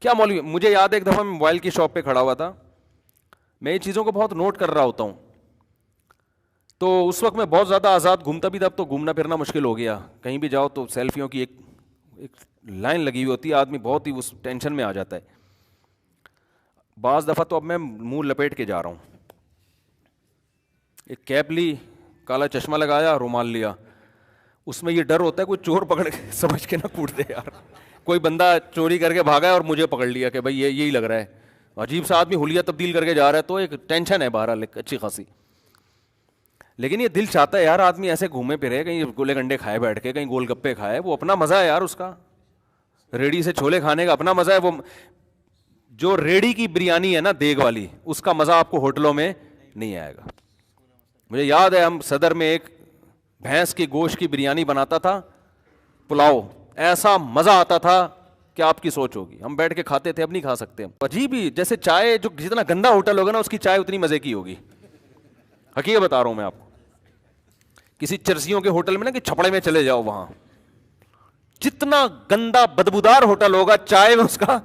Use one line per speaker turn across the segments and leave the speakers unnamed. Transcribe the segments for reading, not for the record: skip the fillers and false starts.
کیا مولوی. مجھے یاد ہے ایک دفعہ میں موبائل کی شاپ پہ کھڑا ہوا تھا, میں یہ چیزوں کو بہت نوٹ کر رہا ہوتا ہوں, تو اس وقت میں بہت زیادہ آزاد گھومتا بھی تھا. اب تو گھومنا پھرنا مشکل ہو گیا, کہیں بھی جاؤ تو سیلفیوں کی ایک لائن لگی ہوئی ہوتی ہے, آدمی بہت ہی اس ٹینشن میں آ جاتا ہے. بعض دفعہ تو اب میں منہ لپیٹ کے جا رہا ہوں, ایک کیپ لی, کالا چشمہ لگایا, رومال لیا, اس میں یہ ڈر ہوتا ہے کوئی چور پکڑ کے سمجھ کے نہ کوٹ دے یار, کوئی بندہ چوری کر کے بھاگا ہے اور مجھے پکڑ لیا کہ بھائی یہی لگ رہا ہے, عجیب سا آدمی حلیہ تبدیل کر کے جا رہا ہے, تو ایک ٹینشن ہے بہرحال اچھی خاصی. لیکن یہ دل چاہتا ہے یار آدمی ایسے گھومے پھرے, کہیں گولے گنڈے کھائے بیٹھ کے, کہیں گول گپے کھائے, وہ اپنا مزہ ہے یار, اس کا ریڑھی سے چھولے کھانے کا اپنا مزہ ہے. وہ جو ریڑھی کی بریانی ہے نا دیگ والی, اس کا مزہ آپ کو ہوٹلوں میں نہیں آئے گا. مجھے یاد ہے ہم صدر میں ایک بھینس کی گوشت کی بریانی بناتا تھا, پلاؤ, ایسا مزہ آتا تھا کہ آپ کی سوچ ہوگی. ہم بیٹھ کے کھاتے تھے, اب نہیں کھا سکتے. عجیب ہی, جیسے چائے, جو جتنا گندا ہوٹل ہوگا نا اس کی چائے اتنی مزے کی ہوگی. حقیقت بتا رہا ہوں میں آپ کو. کسی چرسیوں کے ہوٹل میں نا کہ چھپڑے میں چلے جاؤ, وہاں جتنا گندا بدبودار ہوٹل ہوگا چائے میں اس کا.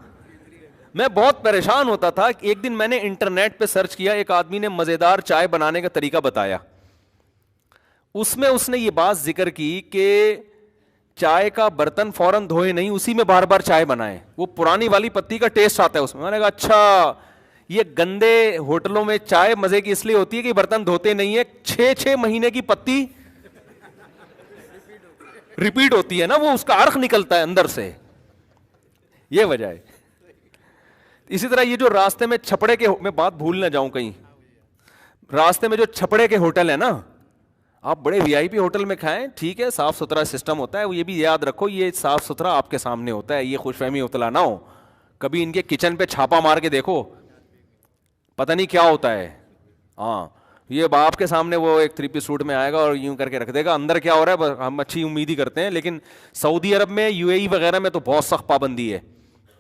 میں بہت پریشان ہوتا تھا. ایک دن میں نے انٹرنیٹ پہ سرچ کیا, ایک آدمی نے مزیدار چائے بنانے کا طریقہ بتایا. اس میں اس نے یہ بات ذکر کی کہ چائے کا برتن فوراً دھوئے نہیں, اسی میں بار بار چائے بنائیں, وہ پرانی والی پتی کا ٹیسٹ آتا ہے اس میں. میں نے کہا اچھا, یہ گندے ہوٹلوں میں چائے مزے کی اس لیے ہوتی ہے کہ برتن دھوتے نہیں ہے, 6 مہینے کی پتی ریپیٹ ہوتی ہے نا, وہ اس کا عرق نکلتا ہے اندر سے, یہ وجہ ہے. اسی طرح یہ جو راستے میں چھپڑے کے, میں بات بھول نہ جاؤں کہیں, راستے میں جو چھپڑے کے ہوٹل ہیں نا, آپ بڑے وی آئی پی ہوٹل میں کھائیں, ٹھیک ہے صاف ستھرا سسٹم ہوتا ہے, یہ بھی یاد رکھو یہ صاف ستھرا آپ کے سامنے ہوتا ہے, یہ خوش فہمی ابتلا نہ ہو. کبھی ان کے کچن پہ چھاپا مار کے دیکھو, پتہ نہیں کیا ہوتا ہے. ہاں, یہ باپ کے سامنے وہ ایک 3 پیس سوٹ میں آئے گا اور یوں کر کے رکھ دے گا, اندر کیا ہو رہا ہے ہم اچھی امید ہی کرتے ہیں. لیکن سعودی عرب میں, یو اے ای وغیرہ میں تو بہت سخت پابندی ہے.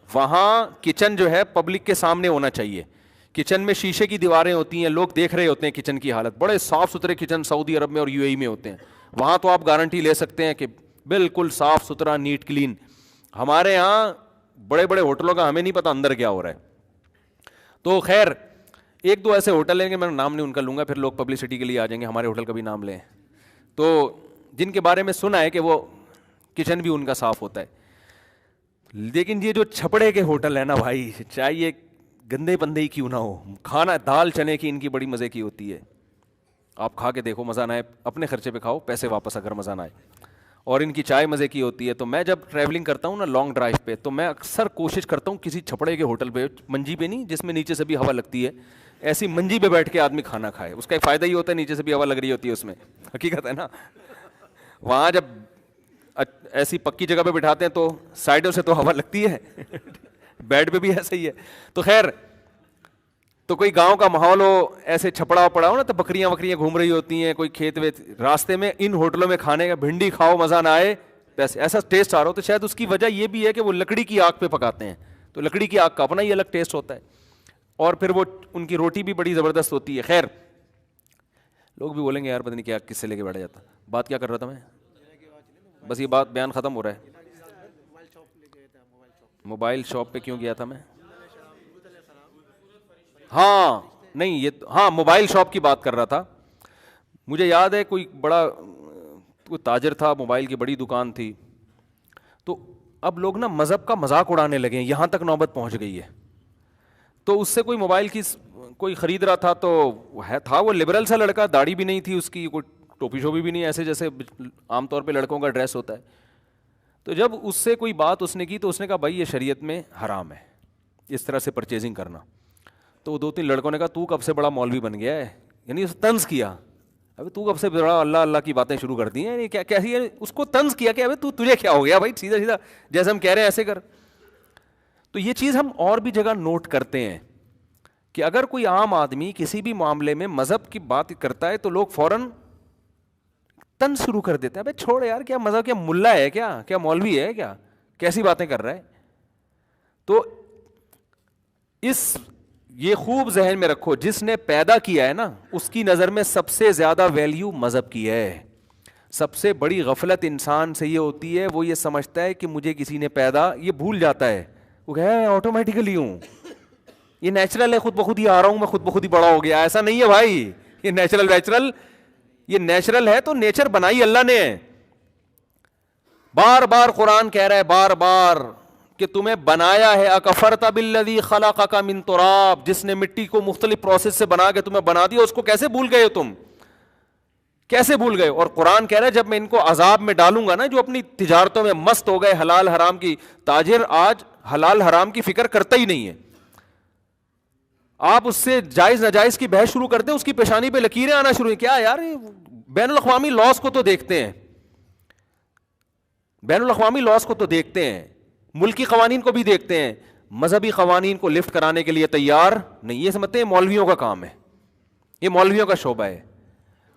وہاں کچن جو ہے پبلک کے سامنے ہونا چاہیے. کچن میں شیشے کی دیواریں ہوتی ہیں, لوگ دیکھ رہے ہوتے ہیں کچن کی حالت. بڑے صاف ستھرے کچن سعودی عرب میں اور یو اے ای میں ہوتے ہیں. وہاں تو آپ گارنٹی لے سکتے ہیں کہ بالکل صاف ستھرا, نیٹ کلین. ہمارے یہاں بڑے بڑے ہوٹلوں کا ہمیں نہیں پتا اندر کیا ہو رہا ہے. تو خیر, 1-2 ایسے ہوٹل ہیں کہ میں نام نہیں ان کا لوں گا, پھر لوگ پبلسٹی کے لیے آ جائیں گے ہمارے ہوٹل کا بھی نام لیں, تو جن کے بارے میں سنا ہے کہ وہ کچن بھی ان کا صاف ہوتا ہے. لیکن یہ جو چھپڑے کے ہوٹل ہے نا بھائی, چاہیے گندے بندے ہی کیوں نہ ہو, کھانا دال چنے کی ان کی بڑی مزے کی ہوتی ہے. آپ کھا کے دیکھو, مزہ نہ آئے اپنے خرچے پہ کھاؤ, پیسے واپس اگر مزہ نہ آئے. اور ان کی چائے مزے کی ہوتی ہے. تو میں جب ٹریولنگ کرتا ہوں نا لانگ ڈرائیو پہ, تو میں اکثر کوشش کرتا ہوں کسی چھپڑے کے ہوٹل پہ, منجی پہ نہیں جس میں نیچے سے بھی ہوا لگتی ہے, ایسی منجی پہ بیٹھ کے آدمی کھانا کھائے. اس کا ایک فائدہ یہ ہوتا ہے نیچے سے بھی ہوا لگ رہی ہوتی ہے اس میں, حقیقت ہے نا. وہاں جب ایسی پکی جگہ پہ بٹھاتے ہیں تو سائڈوں سے تو ہوا لگتی ہے, بیڈ پہ بھی ایسا ہی ہے. تو خیر, تو کوئی گاؤں کا ماحول ہو, ایسے چھپڑا پڑا ہو نا, تو بکریاں وکریاں گھوم رہی ہوتی ہیں, کوئی کھیت ویت, راستے میں ان ہوٹلوں میں کھانے کا بھنڈی کھاؤ مزہ نہ آئے, ایسا ٹیسٹ آ رہا ہو. تو شاید اس کی وجہ یہ بھی ہے کہ وہ لکڑی کی آگ پہ پکاتے ہیں, تو لکڑی کی آگ کا اپنا ہی الگ ٹیسٹ ہوتا ہے. اور پھر وہ ان کی روٹی بھی بڑی زبردست ہوتی ہے. خیر, لوگ بھی بولیں گے یار پتہ نہیں کیا کس سے لے کے بیٹھ جاتا. بات کیا کر رہا تھا میں, بس یہ بات بیان ختم ہو رہا ہے. موبائل شاپ پہ کیوں گیا تھا میں؟ ہاں نہیں, یہ ہاں موبائل شاپ کی بات کر رہا تھا. مجھے یاد ہے کوئی بڑا کوئی تاجر تھا, موبائل کی بڑی دکان تھی. تو اب لوگ نا مذہب کا مذاق اڑانے لگے ہیں, یہاں تک نوبت پہنچ گئی ہے. تو اس سے کوئی موبائل کی کوئی خرید رہا تھا, تو تھا وہ لبرل سا لڑکا, داڑھی بھی نہیں تھی اس کی, کوئی ٹوپی شوپی بھی نہیں, ایسے جیسے عام طور پہ لڑکوں کا ڈریس ہوتا ہے. تو جب اس سے کوئی بات اس نے کی تو اس نے کہا بھائی یہ شریعت میں حرام ہے اس طرح سے پرچیزنگ کرنا. تو 2-3 لڑکوں نے کہا تو کب سے بڑا مولوی بن گیا ہے, یعنی اس طنز کیا, ابھی تو کب سے بڑا اللہ اللہ کی باتیں شروع کر دی ہیں, کیا اس کو طنز کیا کہ ابھی تجھے کیا ہو گیا بھائی, سیدھا سیدھا جیسے ہم کہہ رہے ہیں ایسے کر. تو یہ چیز ہم اور بھی جگہ نوٹ کرتے ہیں کہ اگر کوئی عام آدمی کسی بھی معاملے میں مذہب کی بات کرتا ہے تو لوگ فوراً طنز شروع کر دیتے ہیں, ابے چھوڑ یار, کیا مذہب, کیا ملا ہے, کیا مولوی ہے, کیا کیسی باتیں کر رہا ہے. تو یہ خوب ذہن میں رکھو, جس نے پیدا کیا ہے نا اس کی نظر میں سب سے زیادہ ویلیو مذہب کی ہے. سب سے بڑی غفلت انسان سے یہ ہوتی ہے, وہ یہ سمجھتا ہے کہ مجھے کسی نے پیدا, یہ بھول جاتا ہے وہ کہے میں آٹومیٹیکلی ہوں, یہ نیچرل ہے, خود بخود ہی آ رہا ہوں میں, خود بخود ہی بڑا ہو گیا. ایسا نہیں ہے بھائی, یہ نیچرل, یہ نیچرل ہے تو نیچر بنائی اللہ نے. بار بار قرآن کہہ رہا ہے بار بار کہ تمہیں بنایا ہے. اکفرت بالذی خلقک من تراب, جس نے مٹی کو مختلف پروسیس سے بنا کے تمہیں بنا دیا, اس کو کیسے بھول گئے ہو تم, کیسے بھول گئے؟ اور قرآن کہہ رہا ہے جب میں ان کو عذاب میں ڈالوں گا نا, جو اپنی تجارتوں میں مست ہو گئے, حلال حرام کی, تاجر آج حلال حرام کی فکر کرتا ہی نہیں ہے. آپ اس سے جائز ناجائز کی بحث شروع کرتے ہیں, اس کی پیشانی پہ لکیریں آنا شروع ہیں. کیا یار, بین الاقوامی لاس کو تو دیکھتے ہیں, بین الاقوامی لاس کو تو دیکھتے ہیں, ملکی قوانین کو بھی دیکھتے ہیں, مذہبی قوانین کو لفٹ کرانے کے لیے تیار نہیں. یہ سمجھتے ہیں مولویوں کا کام ہے, یہ مولویوں کا شعبہ ہے.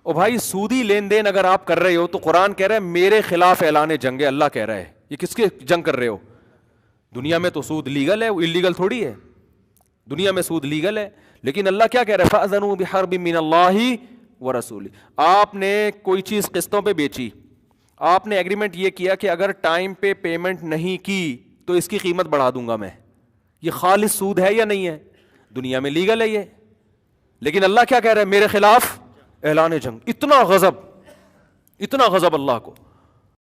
او بھائی سودی لین دین اگر آپ کر رہے ہو تو قرآن کہہ رہا ہے میرے خلاف اعلان جنگ ہے. اللہ کہہ رہا ہے یہ کس کے جنگ کر رہے ہو؟ دنیا میں تو سود لیگل ہے, اللیگل تھوڑی ہے, دنیا میں سود لیگل ہے. لیکن اللہ کیا کہہ رہا ہے؟ فَأْذَنُوا بِحَرْبٍ مِّنَ اللَّهِ وَرَسُولِهِ. آپ نے کوئی چیز قسطوں پہ بیچی, آپ نے ایگریمنٹ یہ کیا کہ اگر ٹائم پہ پیمنٹ نہیں کی تو اس کی قیمت بڑھا دوں گا میں. یہ خالص سود ہے یا نہیں ہے؟ دنیا میں لیگل ہے یہ. لیکن اللہ کیا کہہ رہا ہے؟ میرے خلاف اعلان جنگ. اتنا غضب اللہ کو.